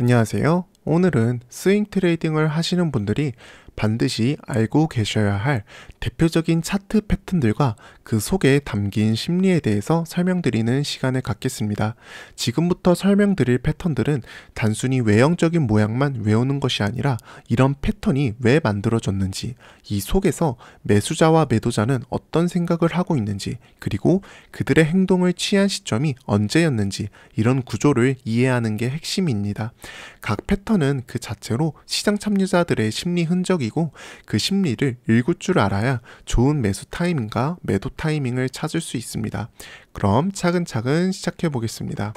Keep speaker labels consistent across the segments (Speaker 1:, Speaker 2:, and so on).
Speaker 1: 안녕하세요. 오늘은 스윙 트레이딩을 하시는 분들이 반드시 알고 계셔야 할 대표적인 차트 패턴들과 그 속에 담긴 심리에 대해서 설명드리는 시간을 갖겠습니다. 지금부터 설명드릴 패턴들은 단순히 외형적인 모양만 외우는 것이 아니라 이런 패턴이 왜 만들어졌는지, 이 속에서 매수자와 매도자는 어떤 생각을 하고 있는지, 그리고 그들의 행동을 취한 시점이 언제였는지 이런 구조를 이해하는 게 핵심입니다. 각 패턴은 그 자체로 시장 참여자들의 심리 흔적이고 그 심리를 읽을 줄 알아야 좋은 매수 타이밍과 매도 타이밍을 찾을 수 있습니다. 그럼 차근차근 시작해 보겠습니다.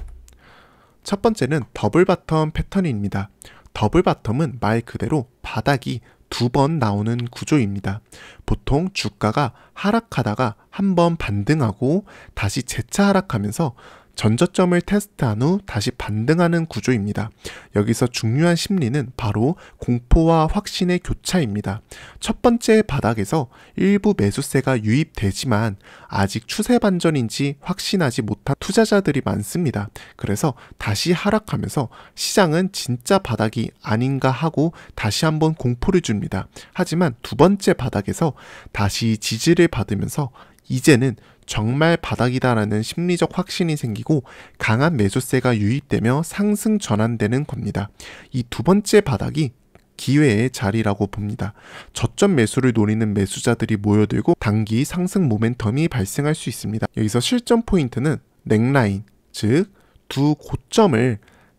Speaker 1: 첫 번째는 더블 바텀 패턴입니다. 더블 바텀은 말 그대로 바닥이 두 번 나오는 구조입니다. 보통 주가가 하락하다가 한 번 반등하고 다시 재차 하락하면서 전저점을 테스트한 후 다시 반등하는 구조입니다. 여기서 중요한 심리는 바로 공포와 확신의 교차입니다. 첫 번째 바닥에서 일부 매수세가 유입되지만 아직 추세 반전인지 확신하지 못한 투자자들이 많습니다. 그래서 다시 하락하면서 시장은 진짜 바닥이 아닌가 하고 다시 한번 공포를 줍니다. 하지만 두 번째 바닥에서 다시 지지를 받으면서 이제는 정말 바닥이다라는 심리적 확신이 생기고 강한 매수세가 유입되며 상승 전환되는 겁니다. 이 두 번째 바닥이 기회의 자리라고 봅니다. 저점 매수를 노리는 매수자들이 모여들고 단기 상승 모멘텀이 발생할 수 있습니다. 여기서 실전 포인트는 넥라인, 즉 두 고점을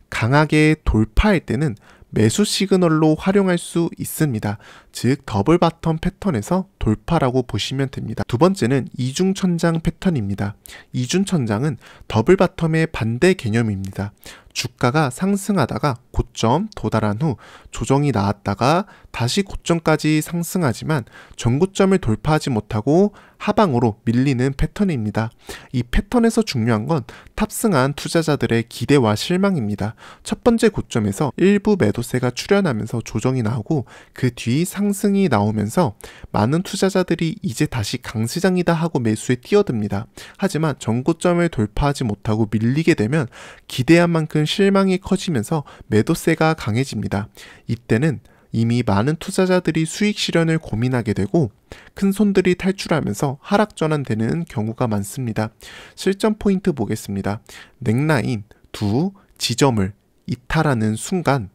Speaker 1: 강하게 돌파할 때는 매수 시그널로 활용할 수 있습니다. 즉 더블 바텀 패턴에서 돌파라고 보시면 됩니다. 두 번째는 이중천장 패턴입니다. 이중천장은 더블 바텀의 반대 개념입니다. 주가가 상승하다가 고점 도달한 후 조정이 나왔다가 다시 고점까지 상승하지만 전고점을 돌파하지 못하고 하방으로 밀리는 패턴입니다. 이 패턴에서 중요한 건 탑승한 투자자들의 기대와 실망입니다. 첫 번째 고점에서 일부 매도세가 출현하면서 조정이 나오고 그 뒤 상승이 나오면서 많은 투자자들이 이제 다시 강시장이다 하고 매수에 뛰어듭니다. 하지만 전고점을 돌파하지 못하고 밀리게 되면 기대한 만큼 실망이 커지면서 매도세가 강해집니다. 이때는 이미 많은 투자자들이 수익 실현을 고민하게 되고 큰 손들이 탈출하면서 하락 전환되는 경우가 많습니다. 실전 포인트 보겠습니다. 넥라인 두 지점을 이탈하는 순간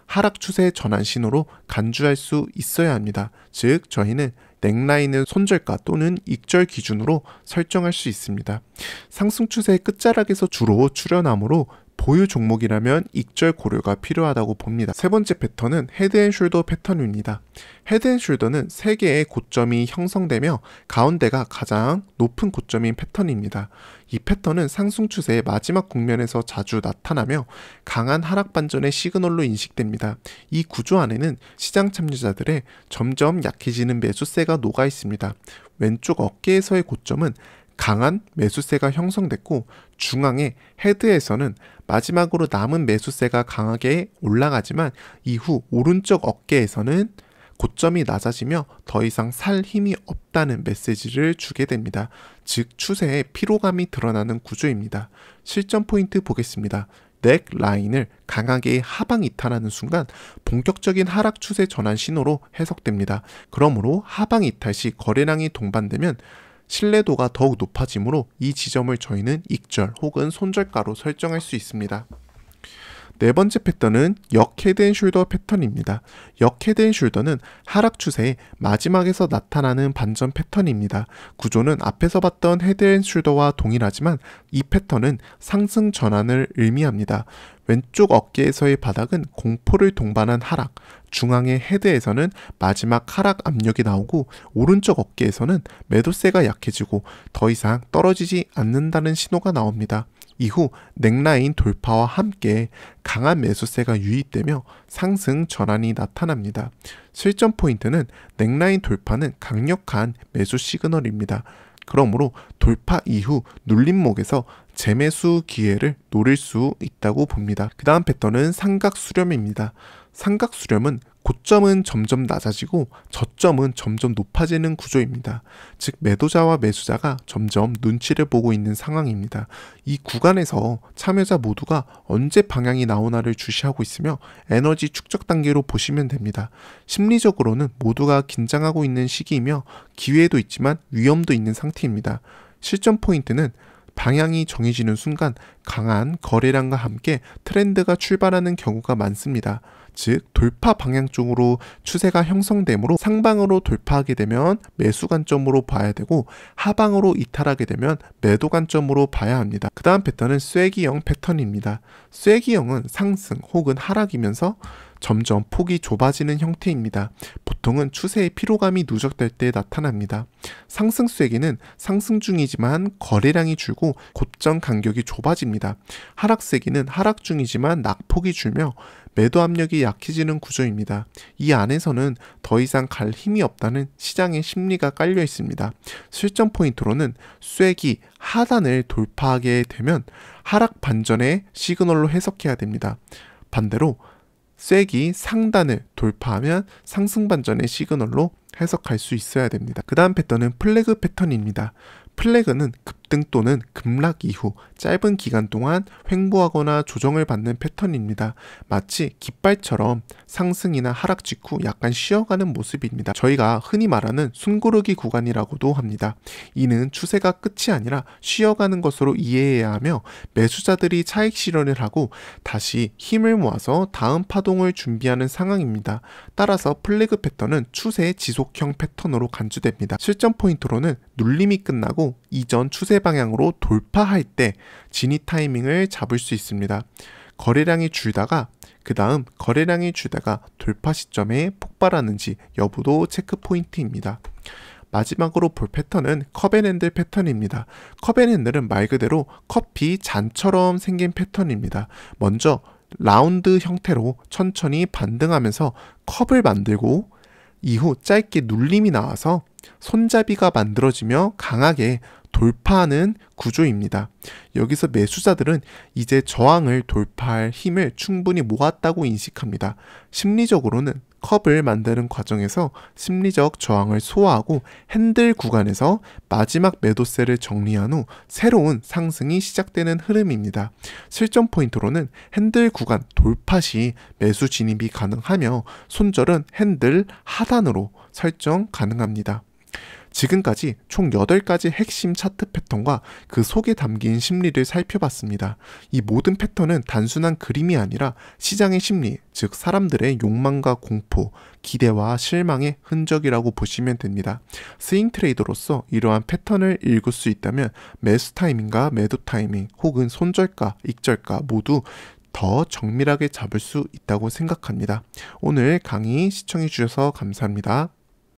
Speaker 1: 하락 추세 전환 신호로 간주할 수 있어야 합니다. 즉 저희는 넥라인을 손절가 또는 익절 기준으로 설정할 수 있습니다. 상승 추세의 끝자락에서 주로 출현하므로 보유 종목이라면 익절 고려가 필요하다고 봅니다. 세 번째 패턴은 헤드앤숄더 패턴입니다. 헤드앤숄더는 세 개의 고점이 형성되며 가운데가 가장 높은 고점인 패턴입니다. 이 패턴은 상승 추세의 마지막 국면에서 자주 나타나며 강한 하락 반전의 시그널로 인식됩니다. 이 구조 안에는 시장 참여자들의 점점 약해지는 매수세가 녹아 있습니다. 왼쪽 어깨에서의 고점은 강한 매수세가 형성됐고 중앙의 헤드에서는 마지막으로 남은 매수세가 강하게 올라가지만 이후 오른쪽 어깨에서는 고점이 낮아지며 더 이상 살 힘이 없다는 메시지를 주게 됩니다. 즉 추세에 피로감이 드러나는 구조입니다. 실전 포인트 보겠습니다. 넥 라인을 강하게 하방 이탈하는 순간 본격적인 하락 추세 전환 신호로 해석됩니다. 그러므로 하방 이탈 시 거래량이 동반되면 신뢰도가 더욱 높아지므로 이 지점을 저희는 익절 혹은 손절가로 설정할 수 있습니다. 네 번째 패턴은 역 헤드앤숄더 패턴입니다. 역 헤드앤숄더는 하락 추세의 마지막에서 나타나는 반전 패턴입니다. 구조는 앞에서 봤던 헤드앤숄더와 동일하지만 이 패턴은 상승 전환을 의미합니다. 왼쪽 어깨에서의 바닥은 공포를 동반한 하락, 중앙의 헤드에서는 마지막 하락 압력이 나오고 오른쪽 어깨에서는 매도세가 약해지고 더 이상 떨어지지 않는다는 신호가 나옵니다. 이후 넥라인 돌파와 함께 강한 매수세가 유입되며 상승 전환이 나타납니다. 실전 포인트는 넥라인 돌파는 강력한 매수 시그널입니다. 그러므로 돌파 이후 눌림목에서 재매수 기회를 노릴 수 있다고 봅니다. 그 다음 패턴은 삼각수렴입니다. 삼각수렴은 고점은 점점 낮아지고 저점은 점점 높아지는 구조입니다. 즉 매도자와 매수자가 점점 눈치를 보고 있는 상황입니다. 이 구간에서 참여자 모두가 언제 방향이 나오나를 주시하고 있으며 에너지 축적 단계로 보시면 됩니다. 심리적으로는 모두가 긴장하고 있는 시기이며 기회도 있지만 위험도 있는 상태입니다. 실전 포인트는 방향이 정해지는 순간 강한 거래량과 함께 트렌드가 출발하는 경우가 많습니다. 즉 돌파 방향 쪽으로 추세가 형성되므로 상방으로 돌파하게 되면 매수 관점으로 봐야 되고 하방으로 이탈하게 되면 매도 관점으로 봐야 합니다. 그 다음 패턴은 쐐기형 패턴입니다. 쐐기형은 상승 혹은 하락이면서 점점 폭이 좁아지는 형태입니다. 보통은 추세의 피로감이 누적될 때 나타납니다. 상승 쐐기는 상승 중이지만 거래량이 줄고 고점 간격이 좁아집니다. 하락 쐐기는 하락 중이지만 낙폭이 줄며 매도 압력이 약해지는 구조입니다. 이 안에서는 더 이상 갈 힘이 없다는 시장의 심리가 깔려 있습니다. 실전 포인트로는 쐐기 하단을 돌파하게 되면 하락 반전의 시그널로 해석해야 됩니다. 반대로 쐐기 상단을 돌파하면 상승 반전의 시그널로 해석할 수 있어야 됩니다. 그 다음 패턴은 플래그 패턴입니다. 플래그는 급등 또는 급락 이후 짧은 기간 동안 횡보하거나 조정을 받는 패턴입니다. 마치 깃발처럼 상승이나 하락 직후 약간 쉬어가는 모습입니다. 저희가 흔히 말하는 숨고르기 구간이라고도 합니다. 이는 추세가 끝이 아니라 쉬어가는 것으로 이해해야 하며 매수자들이 차익 실현을 하고 다시 힘을 모아서 다음 파동을 준비하는 상황입니다. 따라서 플래그 패턴은 추세 지속형 패턴으로 간주됩니다. 실전 포인트로는 눌림이 끝나고 이전 추세 방향으로 돌파할 때 진입 타이밍을 잡을 수 있습니다. 거래량이 줄다가 그 다음 거래량이 줄다가 돌파 시점에 폭발하는지 여부도 체크 포인트입니다. 마지막으로 볼 패턴은 컵앤핸들 패턴입니다. 컵앤핸들은 말 그대로 커피 잔처럼 생긴 패턴입니다. 먼저 라운드 형태로 천천히 반등하면서 컵을 만들고 이후 짧게 눌림이 나와서 손잡이가 만들어지며 강하게 돌파하는 구조입니다. 여기서 매수자들은 이제 저항을 돌파할 힘을 충분히 모았다고 인식합니다. 심리적으로는 컵을 만드는 과정에서 심리적 저항을 소화하고 핸들 구간에서 마지막 매도세를 정리한 후 새로운 상승이 시작되는 흐름입니다. 실전 포인트로는 핸들 구간 돌파 시 매수 진입이 가능하며 손절은 핸들 하단으로 설정 가능합니다. 지금까지 총 8가지 핵심 차트 패턴과 그 속에 담긴 심리를 살펴봤습니다. 이 모든 패턴은 단순한 그림이 아니라 시장의 심리, 즉 사람들의 욕망과 공포, 기대와 실망의 흔적이라고 보시면 됩니다. 스윙 트레이더로서 이러한 패턴을 읽을 수 있다면 매수 타이밍과 매도 타이밍 혹은 손절가, 익절가 모두 더 정밀하게 잡을 수 있다고 생각합니다. 오늘 강의 시청해 주셔서 감사합니다.